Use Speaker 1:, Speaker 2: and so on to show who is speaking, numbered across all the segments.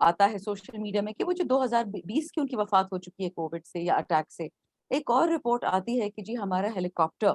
Speaker 1: آتا ہے social media میں کہ وہ جو 2020 کی ان کی وفات ہو چکی ہے کووڈ سے یا اٹیک سے. ایک اور رپورٹ آتی ہے کہ جی ہمارا ہیلی کاپٹر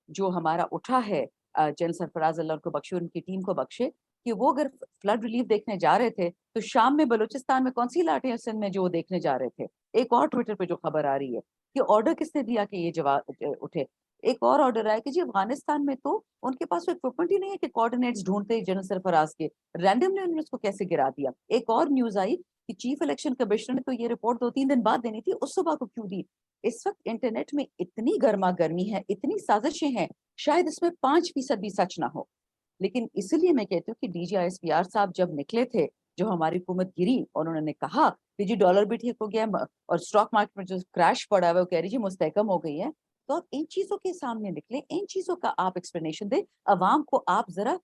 Speaker 1: جو ہمارا اٹھا ہے, جنرل سرفراز اللہ ان کو بخشے, ان کی ٹیم کو بخشے, کہ وہ اگر فلڈ ریلیف دیکھنے جا رہے تھے تو شام میں بلوچستان میں کون سی لاٹیں ہیں سندھ میں جو وہ دیکھنے جا رہے تھے. ایک اور ٹویٹر پہ جو خبر آ رہی ہے کہ آرڈر کس نے دیا کہ یہ جواب اٹھے. ایک اور آرڈر آیا کہ جی افغانستان میں تو ان کے پاس اکوپمنٹ ہی نہیں ہے کہ کوآرڈینیٹس ڈھونڈتے جنرل سرفراز کے, رینڈملی انہوں نے اس کو کیسے گرا دیا. ایک اور نیوز آئی کہ چیف الیکشن کمشنر نے تو یہ رپورٹ 2-3 دن بعد دینی تھی, اس صبح کو کیوں دی. اس وقت انٹرنیٹ میں اتنی گرما گرمی ہے, اتنی سازشیں ہیں, شاید اس میں 5% بھی سچ نہ ہو. لیکن اس لیے میں کہتی ہوں کہ D G I S P R صاحب جب نکلے تھے, جو ہماری حکومت گری اور انہوں نے کہا کہ جی ڈالر بھی ٹھیک ہو گیا ہے اور اسٹاک مارکیٹ میں جو کریش پڑا ہوا ہے وہ کہہ رہی جی مستحکم ہو گئی ہے, تو آپ ان چیزوں کے سامنے نکلیں, ان چیزوں کا آپ ایکسپلینیشن دیں, عوام کو آپ ذرا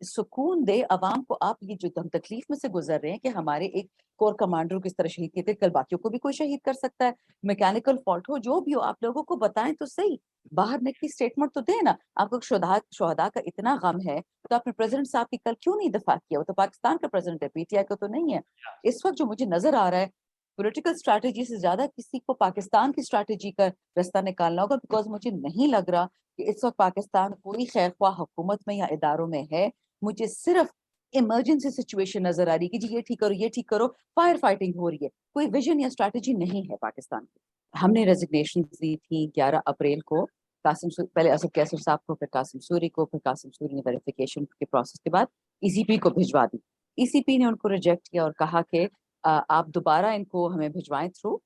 Speaker 1: سکون دے, عوام کو آپ یہ جو ہم تکلیف میں سے گزر رہے ہیں کہ ہمارے ایک کور کمانڈر کس طرح شہید کیے تھے, کل باقیوں کو بھی کوئی شہید کر سکتا ہے, میکینیکل فالٹ ہو, جو بھی ہو, آپ لوگوں کو بتائیں تو صحیح, باہر نکلی اسٹیٹمنٹ تو دیں نا. آپ کو شہداء کا اتنا غم ہے تو آپ نے پریزیڈنٹ صاحب کی کل کیوں نہیں دفاع کیا؟ وہ تو پاکستان کا پریزیڈنٹ ہے, پی ٹی آئی کا تو نہیں ہے. اس وقت جو مجھے نظر آ رہا ہے پولیٹیکل اسٹریٹجی سے زیادہ کسی کو پاکستان کی اسٹریٹجی کا رستہ نکالنا ہوگا, بیکاز مجھے نہیں لگ رہا کہ اس وقت پاکستان کوئی خیر خواہ حکومت میں یا اداروں میں ہے. مجھے صرف ایمرجنسی سچویشن نظر آ رہی ہے کہ جی یہ ٹھیک کرو, یہ ٹھیک کرو, فائر فائٹنگ ہو رہی ہے, کوئی ویژن یا اسٹریٹجی نہیں ہے پاکستان کی. ہم نے ریزگنیشن دی تھی 11 اپریل کو, پہلے اسد کیسر صاحب کو, پھر قاسم سوری کو, پھر قاسم سوری نے ویریفیکیشن کے پروسیس کے بعد ای سی پی کو بھجوا دی. ای سی پی نے ان کو ریجیکٹ کیا اور کہا کہ آپ دوبارہ ان کو ہمیں بھجوائیں تھرو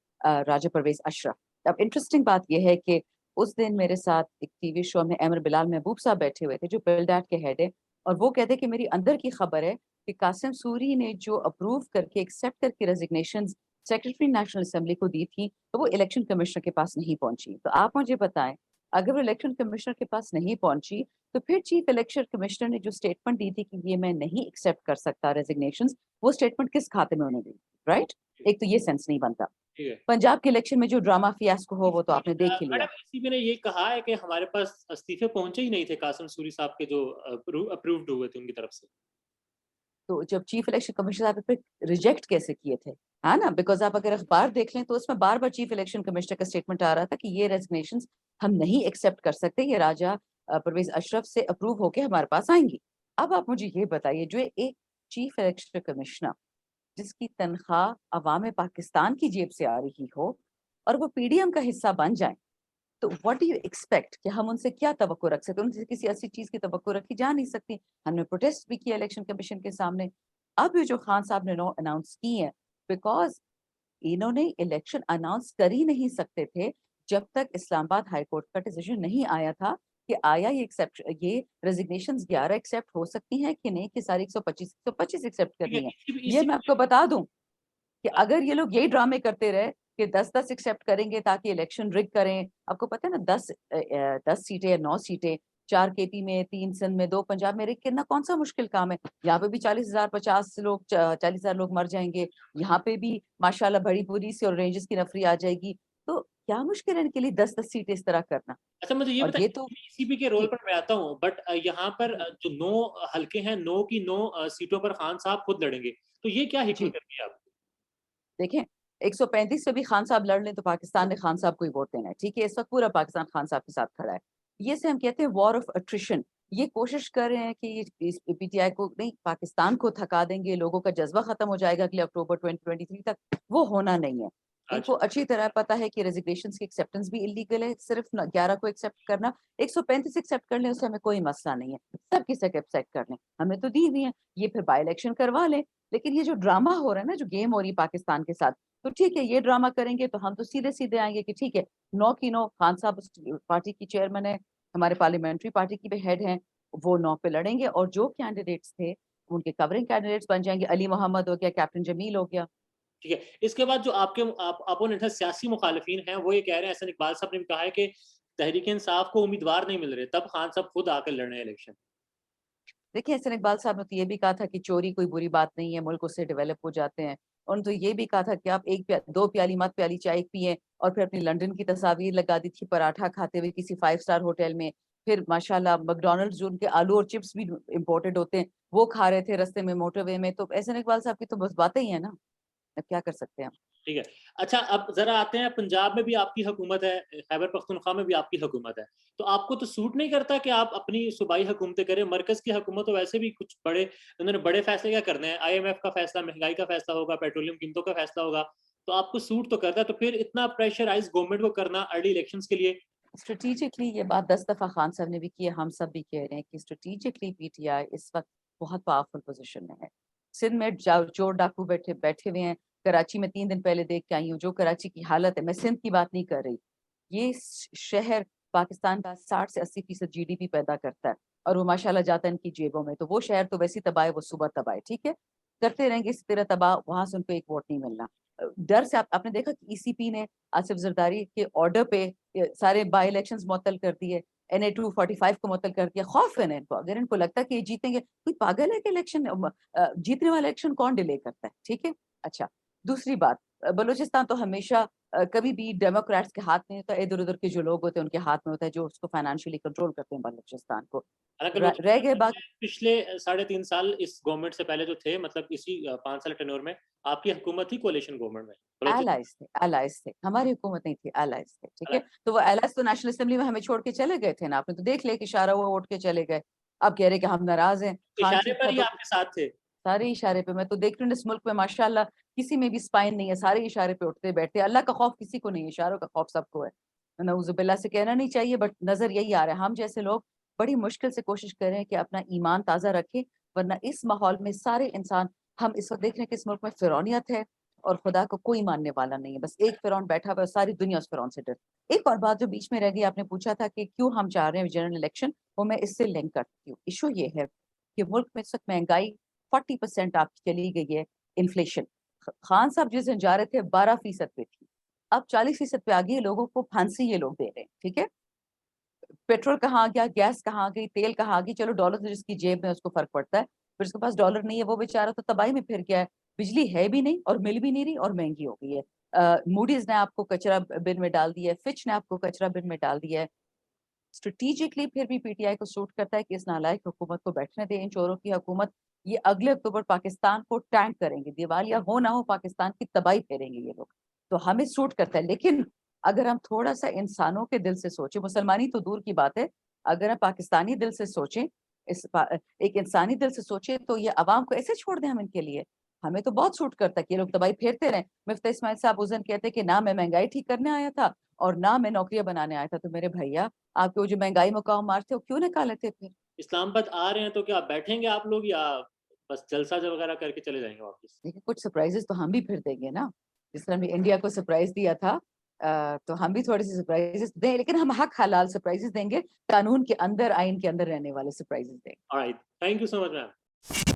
Speaker 1: راجہ پرویز اشرف. اب انٹرسٹنگ بات یہ ہے کہ اس دن میرے ساتھ ایک ٹی وی شو میں احمد بلال محبوب صاحب بیٹھے ہوئے تھے جو بلڈیٹ کے ہیڈ ہے, اور وہ کہتے کہ میری اندر کی خبر ہے کہ قاسم سوری نے جو اپروو کر کے ایکسیپٹ کر کے ریزگنیشن سیکرٹری نیشنل اسمبلی کو دی تھی تو وہ الیکشن کمشنر کے پاس نہیں پہنچی. تو آپ مجھے بتائیں اگر وہ الیکشن کمشنر کے پاس نہیں پہنچی تو پھر چیف الیکشن کمشنر نے جو اسٹیٹمنٹ دی تھی کہ یہ میں نہیں ایکسیپٹ کر سکتا ریزگنیشن, وہ اسٹیٹمنٹ کس کھاتے میں انہوں نے دی, رائٹ؟ ایک تو یہ سینس نہیں بنتا. پنجاب کے الیکشن میں جو ڈراما فیاسکو ہو وہ تو آپ نے دیکھ ہی لیا.
Speaker 2: میڈم اسی میں نے یہ کہا ہے کہ ہمارے پاس استعفے پہنچے ہی نہیں تھے قاسم سوری صاحب کے جو اپرووڈ ہوئے تھے ان کی طرف سے.
Speaker 1: تو جب چیف الیکشن کمشنر صاحب پہ ریجیکٹ کیسے کیے تھے, ہے نا, بیکاز آپ اگر اخبار دیکھ لیں تو اس میں بار بار چیف الیکشن کمشنر کا اسٹیٹمنٹ آ رہا تھا کہ یہ ریزگنیشن ہم نہیں ایکسیپٹ کر سکتے, یہ راجہ پرویز اشرف سے اپروو ہو کے ہمارے پاس آئیں گی. اب آپ مجھے یہ بتائیے, جو ایک چیف الیکشن کمشنر جس کی تنخواہ عوام پاکستان کی جیب سے آ رہی ہو اور وہ پی ڈی ایم کا حصہ بن جائیں, تو واٹ ڈو یو ایکسپیکٹ کہ ہم ان سے کیا توقع رکھ سکتے ہیں؟ ان سے کسی ایسی چیز کی توقع رکھی جا نہیں سکتی. ہم نے پروٹیسٹ بھی کیا الیکشن کمیشن کے سامنے. اب یہ جو خان صاحب نے نو اناؤنس کی ہے, بیکاز انہوں نے الیکشن اناؤنس کر ہی نہیں سکتے تھے جب تک اسلام آباد ہائی کورٹ کا ڈیسیژن نہیں آیا تھا کہ آیا یہ ریزگنیشن 11 ایکسیپٹ ہو سکتی ہیں کہ نہیں, کہ ساری 125 ایکسیپٹ کرنی ہے. یہ میں آپ کو بتا دوں کہ اگر یہ لوگ یہی ڈرامے کرتے رہے کہ 10 ایکسیپٹ کریں گے تاکہ الیکشن رگ کریں, آپ کو پتہ ہے نا 10 سیٹیں یا 9 سیٹیں, 4 کے پی میں, 3 سندھ میں, 2 پنجاب میں رگ کرنا کون سا مشکل کام ہے؟ یہاں پہ بھی 40,000 لوگ مر جائیں گے, یہاں پہ بھی ماشاءاللہ بڑی پوری سی اور رینجز کی نفری آ جائے گی, تو کیا مشکل ہے ان کے لیے 10 سیٹیں اس طرح کرنا.
Speaker 2: اچھا مجھے یہ
Speaker 1: اور
Speaker 2: بتائیے,
Speaker 1: تو
Speaker 2: سی پی کے رول پر میں آتا ہوں, بٹ یہاں پر جو 9 حلقے ہیں, 9 کی 9 سیٹوں پر خان صاحب خود لڑیں گے, تو یہ کیا
Speaker 1: جی
Speaker 2: حکمت ہے آپ؟
Speaker 1: دیکھیں 135 سے بھی خان صاحب لڑ لیں تو پاکستان نے خان صاحب کو ہی ووٹ دینا ہے, ٹھیک ہے, اس وقت پورا پاکستان خان صاحب کے ساتھ کھڑا ہے. یہ سے ہم کہتے ہیں وار آف اٹریشن. یہ کوشش کر رہے ہیں کہ یہ پی ٹی آئی کو نہیں, پاکستان کو تھکا دیں گے, لوگوں کا جذبہ ختم ہو جائے گا اگلے اکتوبر 2023 تک, وہ ہونا نہیں ہے. ان کو اچھی طرح پتا ہے کہ ریزگنیشن کی ایکسیپٹنس بھی انلیگل ہے, صرف 11 کو ایکسیپٹ کرنا, 135 ایکسیپٹ کر لیں اس سے ہمیں کوئی مسئلہ نہیں ہے, سب کی سب ایکسیپٹ کر لیں, ہمیں تو دی ہوئی ہیں, یہ پھر بائی الیکشن کروا لیں. لیکن یہ جو ڈرامہ ہو رہا ہے نا, جو گیم ہو رہی ہے پاکستان کے ساتھ, تو ٹھیک ہے یہ ڈرامہ کریں گے تو ہم تو سیدھے سیدھے آئیں گے کہ ٹھیک ہے 9 کی 9 خان صاحب پارٹی کی چیئرمین ہے, ہمارے پارلیمنٹری پارٹی کی بھی ہیڈ ہیں, وہ 9 پہ لڑیں گے, اور جو کینڈیڈیٹس تھے ان کے کورنگ کینڈیڈیٹس بن جائیں گے. علی محمد ہو گیا, کیپٹن جمیل ہو گیا.
Speaker 2: ٹھیک ہے, اس کے بعد جو آپ کے اپوننٹ ہیں, سیاسی مخالفین ہیں, وہ یہ کہہ رہے ہیں, احسن اقبال صاحب نے بھی کہا ہے کہ تحریک انصاف کو امیدوار نہیں مل رہے, تب خان صاحب خود آ کر لڑ رہے ہیں الیکشن.
Speaker 1: دیکھیں احسن اقبال صاحب نے تو یہ بھی کہا تھا کہ چوری کوئی بری بات نہیں ہے, ملک اس سے ڈیولپ ہو جاتے ہیں. انہوں نے تو یہ بھی کہا تھا کہ آپ 2 پیالی مت پیالی چائے پیئیں, اور پھر اپنی لنڈن کی تصاویر لگا دی تھی پراٹھا کھاتے ہوئے کسی 5 اسٹار ہوٹل میں. پھر ماشاءاللہ میکڈونلڈز جو ان کے آلو اور چپس بھی امپورٹڈ ہوتے ہیں وہ کھا رہے تھے رستے میں موٹر وے میں. تو احسن اقبال صاحب کی تو بس باتیں ہی ہیں نا. اب کیا کر سکتے ہیں ہم؟
Speaker 2: ٹھیک ہے. اچھا اب ذرا آتے ہیں پنجاب میں بھی آپ کی حکومت ہے, خیبر پختونخوا میں بھی آپ کی حکومت ہے, تو آپ کو تو سوٹ نہیں کرتا کہ آپ اپنی صوبائی حکومتیں کریں؟ مرکز کی حکومت تو ویسے بھی کچھ بڑے, انہوں نے بڑے فیصلے کیا کرنے ہیں, IMF کا فیصلہ, مہنگائی کا فیصلہ ہوگا, پیٹرولیم قیمتوں کا فیصلہ ہوگا, تو آپ کو سوٹ تو کرتا ہے, تو پھر اتنا پریشرائز گورنمنٹ کو کرنا ارلی الیکشنز کے لیے.
Speaker 1: اسٹریٹجکلی یہ بات 10 دفعہ خان صاحب نے بھی کی ہے, ہم سب بھی کہہ رہے ہیں کہ اسٹریٹجکلی پی ٹی آئی اس وقت بہت پاورفل پوزیشن میں ہے. سندھ میں چور ڈاکو بیٹھے ہوئے ہیں, کراچی میں 3 دن پہلے دیکھ کے آئی ہوں جو کراچی کی حالت ہے, میں سندھ کی بات نہیں کر رہی, یہ شہر پاکستان کا 60 سے 80% GDP پیدا کرتا ہے اور وہ ماشاءاللہ جاتا ہے ان کی جیبوں میں, تو وہ شہر تو ویسی تباہ ہے, وہ صبح تباہ ہے, ٹھیک ہے, کرتے رہیں گے اس طرح تباہ, وہاں سے ان کو ایک ووٹ نہیں ملنا. ڈر سے آپ نے دیکھا کہ ECP نے آصف زرداری کے آرڈر پہ سارے بائی الیکشنز معطل کر دیے, NA 245 کو معطل کر دیا. خوف ہے نا ان کو, اگر ان کو لگتا ہے کہ یہ جیتیں گے, کوئی پاگل ہے کہ الیکشن جیتنے والا الیکشن کون ڈیلے کرتا ہے, ٹھیک ہے. اچھا دوسری بات, بلوچستان تو ہمیشہ کبھی بھی ڈیموکریٹس کے ہاتھ میں ہوتا ہے, ادھر ادھر کے جو لوگ ہوتے ہیں ان کے ہاتھ میں ہوتا ہے جو اس کو فائنینشلی کنٹرول کرتے ہیں بلوچستان کو. رہ گئے باقی
Speaker 2: پچھلے 3.5 سال اس گورنمنٹ سے پہلے جو تھے, مطلب اسی 5 سال ٹینور میں آپ کی حکومت تھی کولیشن گورنمنٹ میں,
Speaker 1: allies تھے, ہماری حکومت نہیں تھی, allies تھے, ٹھیک ہے. تو وہ allies تو نیشنل اسمبلی میں ہمیں چھوڑ کے چلے گئے تھے نا, آپ نے تو دیکھ لیا کہ اشارہ ہوا ووٹ کے چلے گئے. اب کہہ رہے کہ ہم ناراض ہیں,
Speaker 2: اشارے پر ہی آپ کے ساتھ تھے,
Speaker 1: سارے اشارے پہ. میں تو دیکھ رہی ہوں اس ملک میں ماشاءاللہ کسی میں بھی سپائن نہیں ہے, سارے اشارے پہ اٹھتے بیٹھتے. اللہ کا خوف کسی کو نہیں ہے, اشاروں کا خوف سب کو ہے. نعوذ باللہ سے کہنا نہیں چاہیے, بٹ نظر یہی آ رہا ہے. ہم جیسے لوگ بڑی مشکل سے کوشش کر رہے ہیں کہ اپنا ایمان تازہ رکھیں, ورنہ اس ماحول میں سارے انسان, ہم اس وقت دیکھ رہے ہیں کہ اس ملک میں فرعونیت ہے اور خدا کو کوئی ماننے والا نہیں ہے, بس ایک فرعون بیٹھا ہوا ہے, ساری دنیا اس فرعون سے ڈر. ایک اور بات جو بیچ میں رہ گئی, آپ نے پوچھا تھا کہ کیوں ہم چاہ رہے ہیں جنرل الیکشن, وہ میں اس سے لنک کرتی ہوں. ایشو یہ ہے کہ ملک میں اس وقت مہنگائی 40% آپ کی چلی گئی ہے, انفلیشن. خان صاحب جس دن جا رہے تھے 12% پہ تھی, اب 40% پہ آ گئی, لوگوں کو پھانسی یہ لوگ دے رہے ہیں, ٹھیک ہے. پیٹرول کہاں گیا, گیس کہاں گئی, تیل کہاں گئی, چلو ڈالر جس کی جیب میں اس کو فرق پڑتا ہے, پھر اس کے پاس ڈالر نہیں ہے وہ بیچارہ تو تباہی میں پھر گیا ہے. بجلی ہے بھی نہیں اور مل بھی نہیں رہی اور مہنگی ہو گئی ہے. موڈیز نے آپ کو کچرا بن میں ڈال دیا ہے, فچ نے آپ کو کچرا بن میں ڈال دیا ہے. اسٹریٹجکلی پھر بھی PTI کو سوٹ کرتا ہے کہ اس نالائق حکومت کو بیٹھنے دیں, ان چوروں کی حکومت. یہ اگلے اکتوبر پاکستان کو ٹینک کریں گے, دیوالیہ ہو نہ ہو پاکستان کی تباہی پھیریں گے یہ لوگ, تو ہمیں سوٹ کرتا ہے. لیکن اگر ہم تھوڑا سا انسانوں کے دل سے سوچیں, مسلمانی تو دور کی بات ہے, اگر ہم پاکستانی دل سے سوچیں, ایک انسانی دل سے سوچیں, تو یہ عوام کو ایسے چھوڑ دیں ہم ان کے لیے, ہمیں تو بہت سوٹ کرتا ہے کہ یہ لوگ تباہی پھیرتے رہیں. مفتاح اسماعیل صاحب اس دن کہتے کہ نہ میں مہنگائی ٹھیک کرنے آیا تھا اور نہ میں نوکریاں بنانے آیا تھا. تو میرے بھیا, آپ کے وہ جو مہنگائی مقام مارتے وہ کیوں نکالے تھے پھر؟
Speaker 2: اسلام آباد آ رہے ہیں تو کیا بیٹھیں گے آپ لوگ یا بس جلسہ وغیرہ کر کے چلے جائیں گے واپس؟
Speaker 1: لیکن کچھ سرپرائزز تو ہم بھی پھر دیں گے نا, جس طرح ہم نے انڈیا کو سرپرائز دیا تھا, تو ہم بھی تھوڑی سی سرپرائزز دیں, لیکن ہم حق حلال سرپرائزز دیں گے, قانون کے اندر, آئین کے اندر رہنے والے سرپرائزز دیں گے.
Speaker 2: All right. Thank you so much, ma'am.